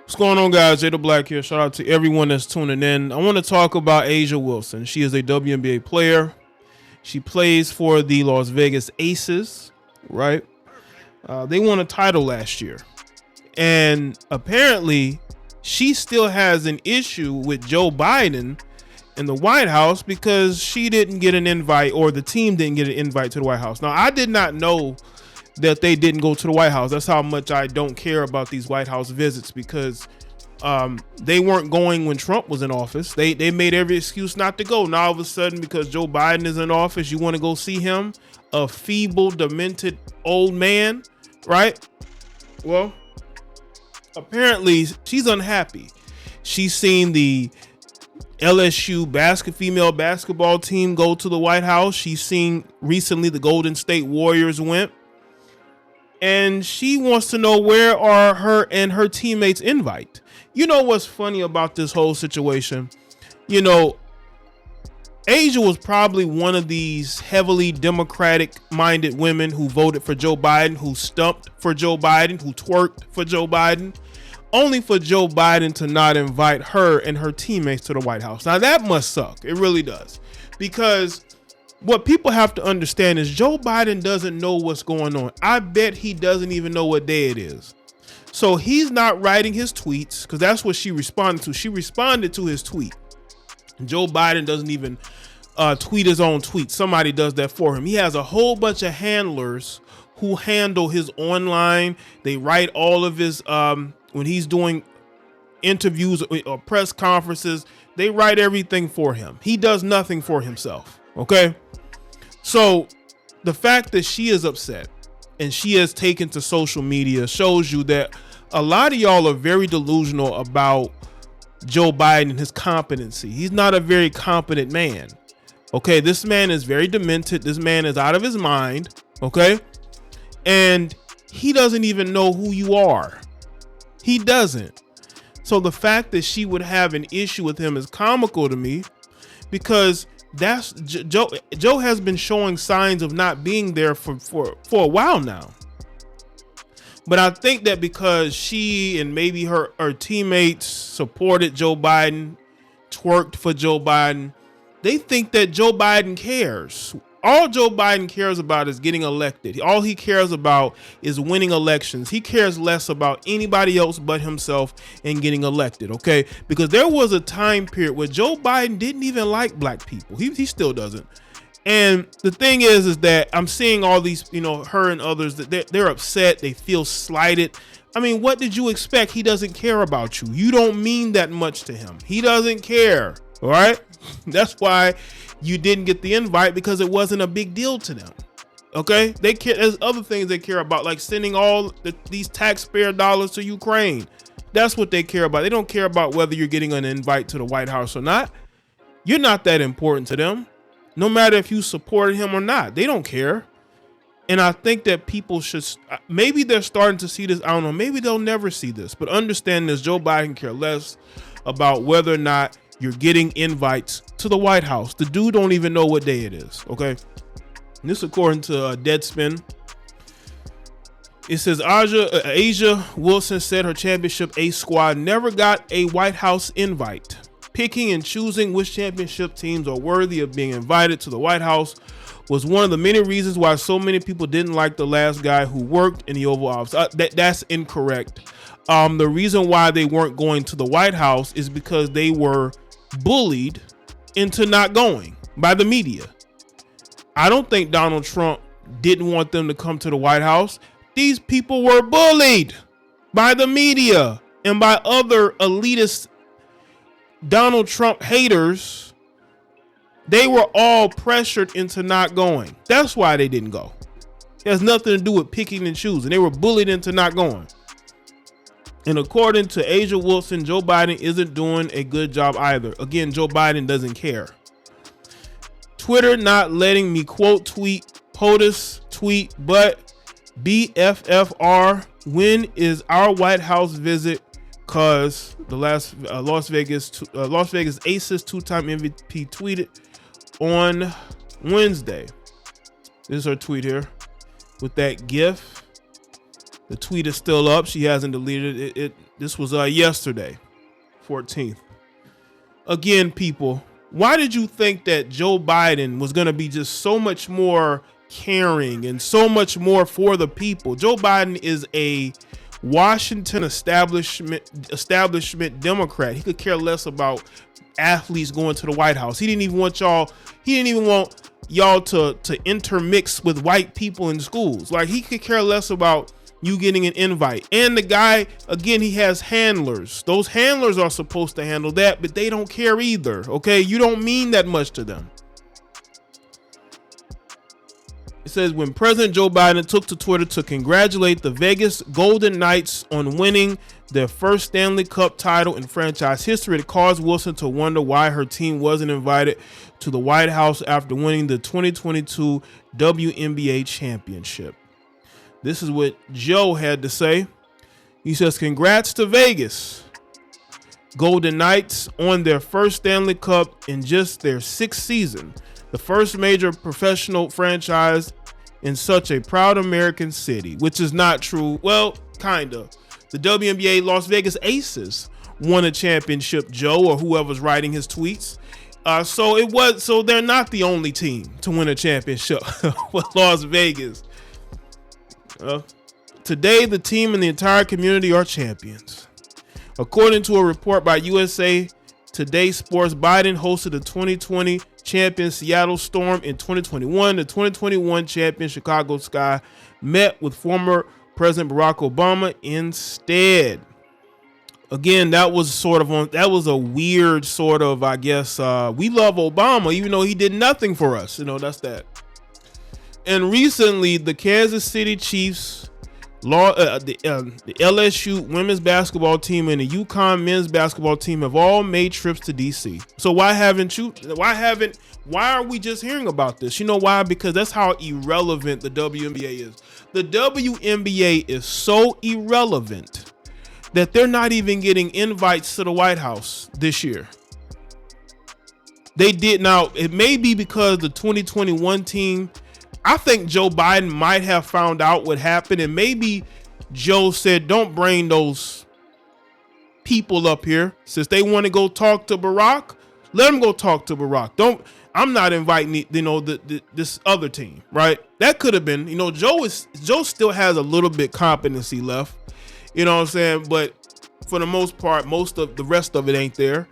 What's going on, guys? Jay the Black here. Shout out to everyone that's tuning in. I want to talk about A'ja Wilson. She is a WNBA player. She plays for the Las Vegas Aces, right? They won a title last year. And apparently, she still has an issue with Joe Biden in the White House because she didn't get an invite, or the team didn't get an invite to the White House. Now, I did not know that they didn't go to the White House. That's how much I don't care about these White House visits, because they weren't going when Trump was in office. They made every excuse not to go. Now all of a sudden, because Joe Biden is in office, you want to go see him, a feeble, demented old man, right? Well, apparently she's unhappy. She's seen the LSU female basketball team go to the White House. She's seen recently the Golden State Warriors went. And she wants to know, where are her and her teammates' invite? You know what's funny about this whole situation? You know, A'ja was probably one of these heavily Democratic-minded women who voted for Joe Biden, who stumped for Joe Biden, who twerked for Joe Biden, only for Joe Biden to not invite her and her teammates to the White House. Now, that must suck. It really does. Because what people have to understand is Joe Biden doesn't know what's going on. I bet he doesn't even know what day it is. So he's not writing his tweets, because that's what she responded to. She responded to his tweet. Joe Biden doesn't even tweet his own tweets. Somebody does that for him. He has a whole bunch of handlers who handle his online. They write all of his, when he's doing interviews or press conferences, they write everything for him. He does nothing for himself. Okay. So the fact that she is upset and she has taken to social media shows you that a lot of y'all are very delusional about Joe Biden and his competency. He's not a very competent man. Okay. This man is very demented. This man is out of his mind. Okay. And he doesn't even know who you are. He doesn't. So the fact that she would have an issue with him is comical to me, because that's Joe has been showing signs of not being there for a while now. But I think that because she and maybe her teammates supported Joe Biden, twerked for Joe Biden, they think that Joe Biden cares. All Joe Biden cares about is getting elected. All he cares about is winning elections. He cares less about anybody else but himself and getting elected, okay? Because there was a time period where Joe Biden didn't even like black people. He still doesn't. And the thing is that I'm seeing all these, you know, her and others, that they're upset. They feel slighted. I mean, what did you expect? He doesn't care about you. You don't mean that much to him. He doesn't care, all right? That's why you didn't get the invite, because it wasn't a big deal to them. Okay, they care. There's other things they care about, like sending all these taxpayer dollars to Ukraine. That's what they care about. They don't care about whether you're getting an invite to the White House or not. You're not that important to them, no matter if you supported him or not. They don't care. And I think that people should, maybe they're starting to see this. I don't know. Maybe they'll never see this, but understand this: Joe Biden care less about whether or not you're getting invites to the White House. The dude don't even know what day it is. Okay. And this, according to Deadspin, it says A'ja Wilson said her championship ace squad never got a White House invite. Picking and choosing which championship teams are worthy of being invited to the White House was one of the many reasons why so many people didn't like the last guy who worked in the Oval Office. That's incorrect. The reason why they weren't going to the White House is because they were bullied into not going by the media. I don't think Donald Trump didn't want them to come to the White House. These people were bullied by the media and by other elitist Donald Trump haters. They were all pressured into not going. That's why they didn't go. It has nothing to do with picking and choosing. They were bullied into not going. And according to A'ja Wilson, Joe Biden isn't doing a good job either. Again, Joe Biden doesn't care. Twitter not letting me quote tweet POTUS tweet, but BFFR, when is our White House visit? Cause the last Las Vegas Aces two-time MVP tweeted on Wednesday. This is her tweet here with that GIF. The tweet is still up. She hasn't deleted it. This was yesterday, 14th. Again, people, why did you think that Joe Biden was going to be just so much more caring and so much more for the people? Joe Biden is a Washington establishment Democrat. He could care less about athletes going to the White House. He didn't even want y'all to intermix with white people in schools. Like, he could care less about you getting an invite. And the guy, again, he has handlers. Those handlers are supposed to handle that, but they don't care either. Okay, you don't mean that much to them. It says, when President Joe Biden took to Twitter to congratulate the Vegas Golden Knights on winning their first Stanley Cup title in franchise history, it caused Wilson to wonder why her team wasn't invited to the White House after winning the 2022 WNBA championship. This is what Joe had to say. He says, congrats to Vegas Golden Knights on their first Stanley Cup in just their 6th season. The first major professional franchise in such a proud American city, which is not true. Well, kind of. The WNBA Las Vegas Aces won a championship, Joe, or whoever's writing his tweets. So they're not the only team to win a championship with Las Vegas. Today, the team and the entire community are champions. According to a report by USA Today Sports, Biden hosted the 2020 champion Seattle Storm in 2021. The 2021 champion Chicago Sky met with former President Barack Obama instead. Again, that was a weird sort of, I guess, we love Obama, even though he did nothing for us. That's that. And recently, the Kansas City Chiefs, the LSU women's basketball team, and the UConn men's basketball team have all made trips to DC. So why are we just hearing about this? You know why? Because that's how irrelevant the WNBA is. The WNBA is so irrelevant that they're not even getting invites to the White House this year. They did. Now, it may be because the 2021 team, I think Joe Biden might have found out what happened, and maybe Joe said, don't bring those people up here. Since they want to go talk to Barack, let them go talk to Barack. I'm not inviting, this other team, right? That could have been, Joe still has a little bit competency left, you know what I'm saying? But for the most part, most of the rest of it ain't there.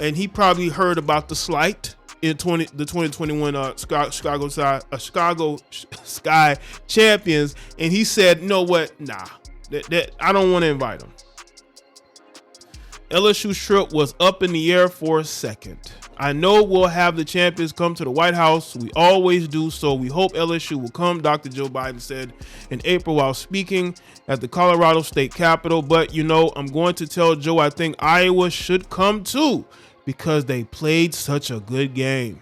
And he probably heard about the slight in the 2021 Chicago Sky champions, and he said, you know what? Nah, that I don't want to invite him. LSU's trip was up in the air for a second. I know we'll have the champions come to the White House. We always do, so we hope LSU will come, Dr. Joe Biden said in April while speaking at the Colorado State Capitol. But, I'm going to tell Joe I think Iowa should come too, because they played such a good game.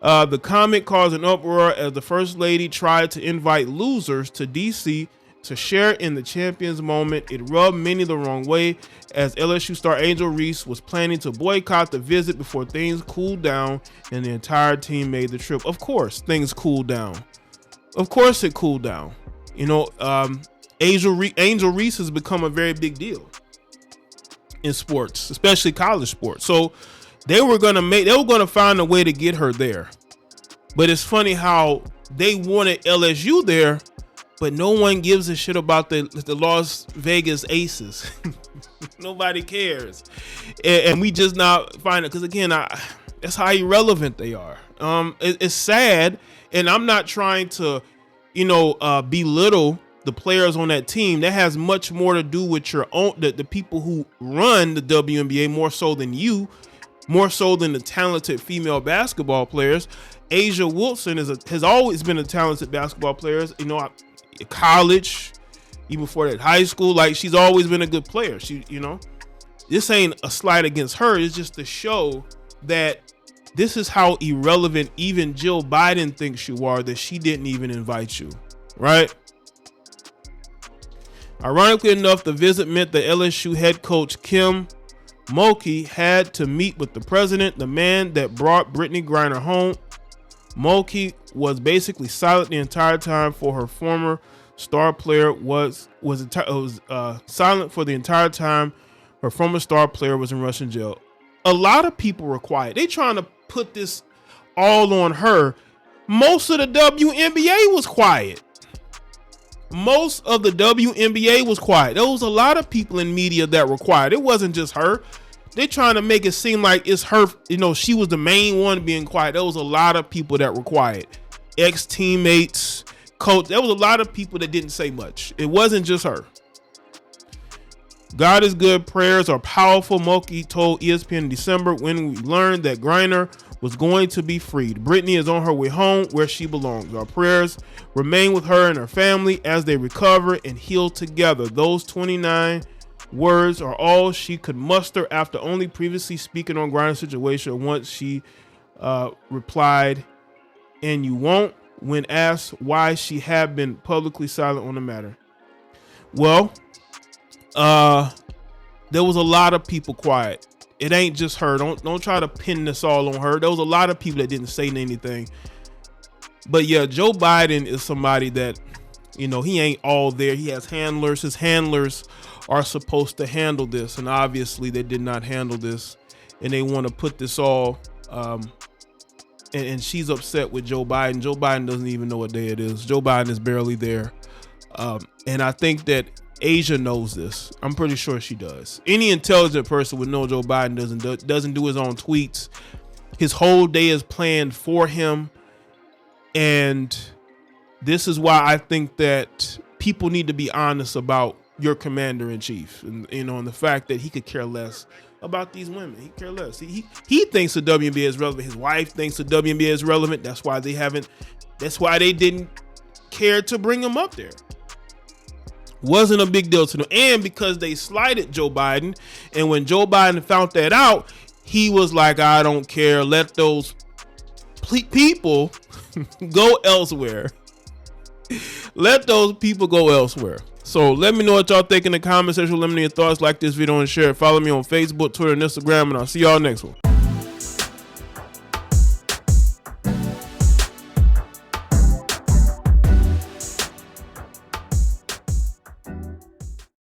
The comment caused an uproar as the First Lady tried to invite losers to D.C. to share in the champions moment. It rubbed many the wrong way, as LSU star Angel Reese was planning to boycott the visit before things cooled down and the entire team made the trip. Of course, things cooled down. Of course it cooled down. Angel Reese has become a very big deal in sports, especially college sports. So they were gonna find a way to get her there. But it's funny how they wanted LSU there, but no one gives a shit about the Las Vegas Aces. Nobody cares, and we just not find it because again, that's how irrelevant they are. It's sad, and I'm not trying to, belittle the players on that team. That has much more to do with your own, the people who run the WNBA, more so than you, more so than the talented female basketball players. A'ja Wilson has always been a talented basketball player. College, even before that, high school, like she's always been a good player. This ain't a slight against her. It's just to show that this is how irrelevant even Jill Biden thinks you are, that she didn't even invite you, right? Ironically enough, the visit meant that LSU head coach Kim Mulkey had to meet with the president, the man that brought Brittany Griner home. Mulkey was basically silent the entire time for her former star player was silent for the entire time her former star player was in Russian jail. A lot of people were quiet. They trying to put this all on her. Most of the WNBA was quiet. Most of the WNBA was quiet. There was a lot of people in media that were quiet. It wasn't just her. They trying to make it seem like it's her, she was the main one being quiet. There was a lot of people that were quiet. Ex-teammates, coach. There was a lot of people that didn't say much. It wasn't just her. God is good. Prayers are powerful. Mulkey told ESPN in December when we learned that Griner was going to be freed. Brittany is on her way home where she belongs. Our prayers remain with her and her family as they recover and heal together. Those 29 words are all she could muster after only previously speaking on Griner's situation. Once she replied, "And you won't," when asked why she had been publicly silent on the matter. Well, there was a lot of people quiet. It ain't just her. Don't try to pin this all on her. There was a lot of people that didn't say anything. But yeah, Joe Biden is somebody that, he ain't all there. He has handlers. His handlers are supposed to handle this, and obviously they did not handle this, and they want to put this all. And she's upset with Joe Biden. Joe Biden doesn't even know what day it is. Joe Biden is barely there, and I think that Asia knows this. I'm pretty sure she does. Any intelligent person would know Joe Biden doesn't do his own tweets. His whole day is planned for him, and this is why I think that people need to be honest about your commander in chief, and and the fact that he could care less about these women. He care less. He thinks the WNBA is relevant. His wife thinks the WNBA is relevant. That's why they didn't care to bring him up there. Wasn't a big deal to them. And because they slighted Joe Biden, and when Joe Biden found that out, he was like, I don't care. Let those people go elsewhere. Let those people go elsewhere. So let me know what y'all think in the comment section. Let me know your thoughts. Like this video and share it. Follow me on Facebook, Twitter, and Instagram, and I'll see y'all next one.